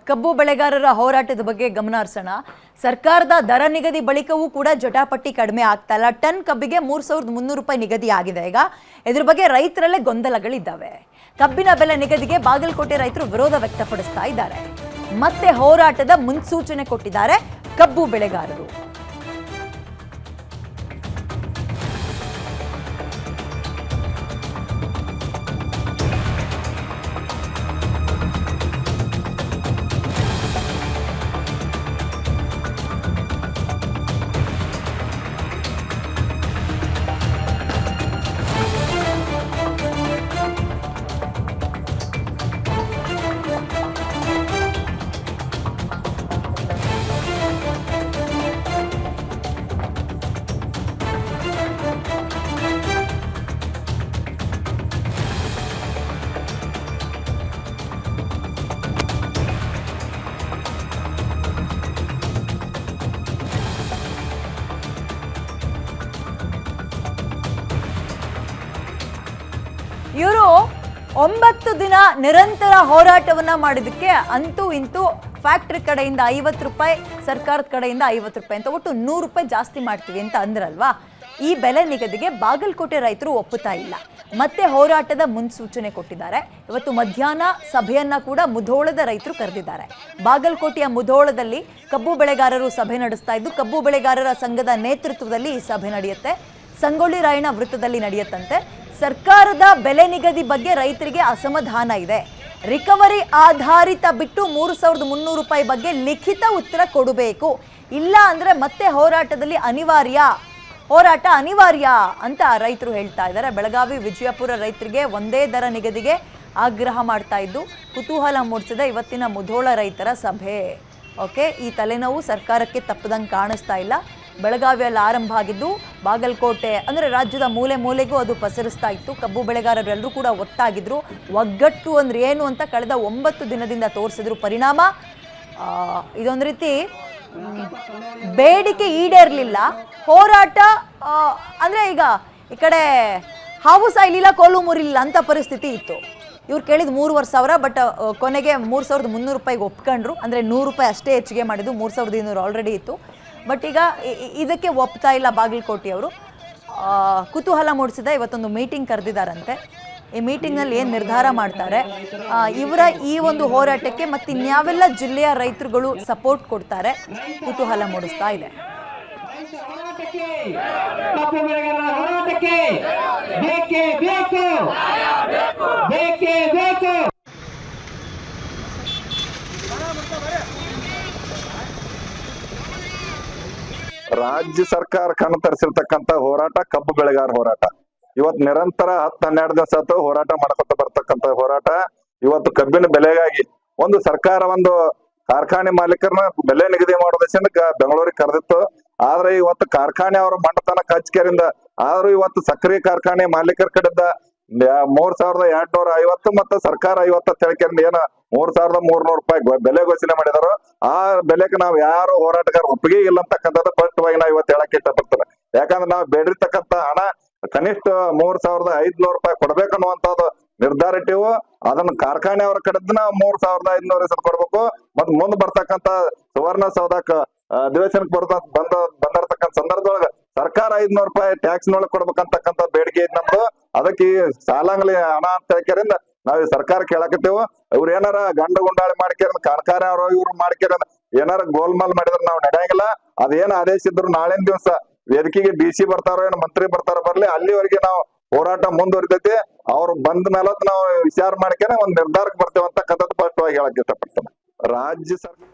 ಕಬ್ಬು ಬೆಳೆಗಾರರ ಹೋರಾಟದ ಬಗ್ಗೆ ಗಮನ ಹರಿಸೋಣ. ಸರ್ಕಾರದ ದರ ನಿಗದಿ ಬಳಿಕವೂ ಕೂಡ ಜಟಾಪಟಿ ಕಡಿಮೆ ಆಗ್ತಾ ಇಲ್ಲ. ಟನ್ ಕಬ್ಬಿಗೆ 3,300 ರೂಪಾಯಿ ನಿಗದಿ ಆಗಿದೆ. ಈಗ ಇದ್ರ ಬಗ್ಗೆ ರೈತರಲ್ಲೇ ಗೊಂದಲಗಳಿದ್ದಾವೆ. ಕಬ್ಬಿನ ಬೆಲೆ ನಿಗದಿಗೆ ಬಾಗಲಕೋಟೆ ರೈತರು ವಿರೋಧ ವ್ಯಕ್ತಪಡಿಸ್ತಾ ಇದ್ದಾರೆ. ಮತ್ತೆ ಹೋರಾಟದ ಮುನ್ಸೂಚನೆ ಕೊಟ್ಟಿದ್ದಾರೆ ಕಬ್ಬು ಬೆಳೆಗಾರರು. ಇವರು 9 ದಿನ ನಿರಂತರ ಹೋರಾಟವನ್ನ ಮಾಡಿದಕ್ಕೆ ಅಂತೂ ಇಂತೂ ಫ್ಯಾಕ್ಟರಿ ಕಡೆಯಿಂದ 50 ರೂಪಾಯಿ, ಸರ್ಕಾರದ ಕಡೆಯಿಂದ 50 ರೂಪಾಯಿ ಅಂತ ಒಟ್ಟು 100 ರೂಪಾಯಿ ಜಾಸ್ತಿ ಮಾಡ್ತೀವಿ ಅಂತ ಅಂದ್ರಲ್ವಾ. ಈ ಬೆಲೆ ನಿಗದಿಗೆ ಬಾಗಲಕೋಟೆ ರೈತರು ಒಪ್ಪುತ್ತಾ ಇಲ್ಲ. ಮತ್ತೆ ಹೋರಾಟದ ಮುನ್ಸೂಚನೆ ಕೊಟ್ಟಿದ್ದಾರೆ. ಇವತ್ತು ಮಧ್ಯಾಹ್ನ ಸಭೆಯನ್ನ ಕೂಡ ಮುಧೋಳದ ರೈತರು ಕರೆದಿದ್ದಾರೆ. ಬಾಗಲಕೋಟೆಯ ಮುಧೋಳದಲ್ಲಿ ಕಬ್ಬು ಬೆಳೆಗಾರರು ಸಭೆ ನಡೆಸ್ತಾ ಇದ್ದು, ಕಬ್ಬು ಬೆಳೆಗಾರರ ಸಂಘದ ನೇತೃತ್ವದಲ್ಲಿ ಈ ಸಭೆ ನಡೆಯುತ್ತೆ. ಸಂಗೊಳ್ಳಿ ರಾಯಣ್ಣ ವೃತ್ತದಲ್ಲಿ ನಡೆಯುತ್ತಂತೆ. ಸರ್ಕಾರದ ಬೆಲೆ ನಿಗದಿ ಬಗ್ಗೆ ರೈತರಿಗೆ ಅಸಮಾಧಾನ ಇದೆ. ರಿಕವರಿ ಆಧಾರಿತ ಬಿಟ್ಟು 3,300 ರೂಪಾಯಿ ಬಗ್ಗೆ ಲಿಖಿತ ಉತ್ತರ ಕೊಡಬೇಕು, ಇಲ್ಲ ಅಂದ್ರೆ ಮತ್ತೆ ಹೋರಾಟ ಅನಿವಾರ್ಯ ಅಂತ ರೈತರು ಹೇಳ್ತಾ ಇದ್ದಾರೆ. ಬೆಳಗಾವಿ ವಿಜಯಪುರ ರೈತರಿಗೆ ಒಂದೇ ದರ ನಿಗದಿಗೆ ಆಗ್ರಹ ಮಾಡ್ತಾ ಇದ್ದು ಕುತೂಹಲ ಮೂಡಿಸಿದ ಇವತ್ತಿನ ಮುಧೋಳ ರೈತರ ಸಭೆ. ಓಕೆ, ಈ ತಲೆನೋವು ಸರ್ಕಾರಕ್ಕೆ ತಪ್ಪದಂಗೆ ಕಾಣಿಸ್ತಾ ಇಲ್ಲ. ಬೆಳಗಾವಿಯಲ್ಲಿ ಆರಂಭ ಆಗಿದ್ದು ಬಾಗಲಕೋಟೆ ಅಂದರೆ ರಾಜ್ಯದ ಮೂಲೆ ಮೂಲೆಗೂ ಅದು ಪಸರಿಸ್ತಾ ಇತ್ತು. ಕಬ್ಬು ಬೆಳೆಗಾರರೆಲ್ಲರೂ ಕೂಡ ಒಟ್ಟಾಗಿದ್ರು. ಒಗ್ಗಟ್ಟು ಅಂದ್ರೆ ಏನು ಅಂತ ಕಳೆದ 9 ದಿನದಿಂದ ತೋರಿಸಿದ್ರು. ಪರಿಣಾಮ ಇದೊಂದು ರೀತಿ ಬೇಡಿಕೆ ಈಡೇರಲಿಲ್ಲ. ಹೋರಾಟ ಅಂದರೆ ಈಗ ಈ ಕಡೆ ಹಾವು ಸಾಯ್ಲಿಲ್ಲ, ಕೋಲು ಮುರಿಲಿಲ್ಲ ಅಂತ ಪರಿಸ್ಥಿತಿ ಇತ್ತು. ಇವ್ರು ಕೇಳಿದ 3,500, ಬಟ್ ಕೊನೆಗೆ 3,300 ರೂಪಾಯಿಗೆ ಒಪ್ಕೊಂಡ್ರು. ಅಂದರೆ 100 ರೂಪಾಯಿ ಅಷ್ಟೇ ಹೆಚ್ಚಿಗೆ ಮಾಡಿದ್ದು. 3,200 ಆಲ್ರೆಡಿ ಇತ್ತು. ಬಟ್ ಈಗ ಇದಕ್ಕೆ ಒಪ್ತಾ ಇಲ್ಲ ಬಾಗಲಕೋಟೆಯವರು. ಕುತೂಹಲ ಮೂಡಿಸಿದ ಇವತ್ತೊಂದು ಮೀಟಿಂಗ್ ಕರೆದಿದ್ದಾರಂತೆ. ಈ ಮೀಟಿಂಗ್ನಲ್ಲಿ ಏನು ನಿರ್ಧಾರ ಮಾಡ್ತಾರೆ, ಇವರ ಈ ಒಂದು ಹೋರಾಟಕ್ಕೆ ಮತ್ತು ಇನ್ಯಾವೆಲ್ಲ ಜಿಲ್ಲೆಯ ರೈತರುಗಳು ಸಪೋರ್ಟ್ ಕೊಡ್ತಾರೆ, ಕುತೂಹಲ ಮೂಡಿಸ್ತಾ ಇದೆ. ರಾಜ್ಯ ಸರ್ಕಾರ ಕಣ್ಣು ತರಿಸಿರ್ತಕ್ಕಂತ ಹೋರಾಟ ಕಬ್ಬು ಬೆಳೆಗಾರ ಹೋರಾಟ. ಇವತ್ತು ನಿರಂತರ 10-12 ದಿವಸ ಆಯ್ತು ಹೋರಾಟ ಮಾಡ್ಕೊತ ಬರ್ತಕ್ಕಂತ ಹೋರಾಟ. ಇವತ್ತು ಕಬ್ಬಿನ ಬೆಲೆಗಾಗಿ ಒಂದು ಸರ್ಕಾರ ಒಂದು ಕಾರ್ಖಾನೆ ಮಾಲೀಕರನ್ನ ಬೆಲೆ ನಿಗದಿ ಮಾಡೋದಕ್ಕೆ ಬೆಂಗಳೂರಿಗೆ ಕರೆದಿತ್ತು. ಆದ್ರೆ ಇವತ್ತು ಕಾರ್ಖಾನೆ ಅವರ ಮಂಡತನ ಕಚ್ಕೇರಿಂದ ಆದ್ರೂ ಇವತ್ತು ಸಕ್ಕರೆ ಕಾರ್ಖಾನೆ ಮಾಲೀಕರ ಕಡೆದ 3,250 ಮತ್ತು ಸರ್ಕಾರ 50 ತಿಳ್ಕೊಂಡು ಏನ 3,300 ರೂಪಾಯಿ ಬೆಲೆ ಘೋಷಣೆ ಮಾಡಿದಾರೋ ಆ ಬೆಲೆಗೆ ನಾವು ಯಾರು ಹೋರಾಟಗಾರ ಒಪ್ಪಿಗೆ ಇಲ್ಲ ಅಂತಕ್ಕಂಥದ್ದು ಸ್ಪಷ್ಟವಾಗಿ ನಾವು ಇವತ್ತು ಹೇಳಕ್ ಇಷ್ಟಪಡ್ತೇನೆ. ಯಾಕಂದ್ರೆ ನಾವು ಬೇಡಿರ್ತಕ್ಕಂಥ ಹಣ ಕನಿಷ್ಠ 3,500 ರೂಪಾಯಿ ಕೊಡ್ಬೇಕನ್ನುವಂಥದ್ದು ನಿರ್ಧಾರ ಇಟ್ಟಿವು. ಅದನ್ನ ಕಾರ್ಖಾನೆ ಅವರ ಕಡೆದ ನಾವು 3,500 ಕೊಡ್ಬೇಕು. ಮತ್ ಮುಂದ್ ಬರ್ತಕ್ಕಂಥ ಸುವರ್ಣಸೌಧಕ್ಕ ಅಧಿವೇಶನಕ್ಕೆ ಬಂದಿರ್ತಕ್ಕಂಥ ಸಂದರ್ಭದೊಳಗ ಸರ್ಕಾರ 500 ರೂಪಾಯಿ ಟ್ಯಾಕ್ಸ್ ನೊಳಗೆ ಕೊಡ್ಬೇಕಂತಕ್ಕಂಥ ಬೇಡಿಕೆ ಐತಿ ನಮ್ದು. ಅದಕ್ಕೆ ಈ ಸಾಲಂಗ್ಲಿ ಹಣ ಅಂತ ಹೇಳ್ಕರಿಂದ ನಾವ್ ಈ ಸರ್ಕಾರಕ್ಕೆ ಹೇಳಕತ್ತೇವು. ಇವ್ರು ಏನಾರ ಗುಂಡಾಳಿ ಮಾಡ್ಕ್ಯಾರ ಕಾರ್ಖಾನೆ ಅವರು ಇವ್ರು ಮಾಡ್ಕ್ಯಾರ ಏನಾರ ಗೋಲ್ಮಾಲ್ ಮಾಡಿದ್ರೆ ನಾವು ನಡೆಯಂಗಿಲ್ಲ. ಅದೇನ್ ಆದೇಶ ಇದ್ರು ನಾಳಿನ ದಿವಸ ವೇದಿಕೆಗೆ DC ಬರ್ತಾರೋ ಏನೋ ಮಂತ್ರಿ ಬರ್ತಾರೋ ಬರ್ಲಿ, ಅಲ್ಲಿವರೆಗೆ ನಾವು ಹೋರಾಟ ಮುಂದುವರಿತೈತಿ. ಅವ್ರು ಬಂದ ಮೇಲೆ ನಾವು ವಿಚಾರ ಮಾಡ್ಕೇನೆ ಒಂದ್ ನಿರ್ಧಾರಕ್ಕೆ ಬರ್ತೇವೆ ಅಂತಕ್ಕಂಥದ್ದು ಸ್ಪಷ್ಟವಾಗಿ ಹೇಳಕ್ ಇಷ್ಟಪಡ್ತೇನೆ. ರಾಜ್ಯ ಸರ್ಕಾರ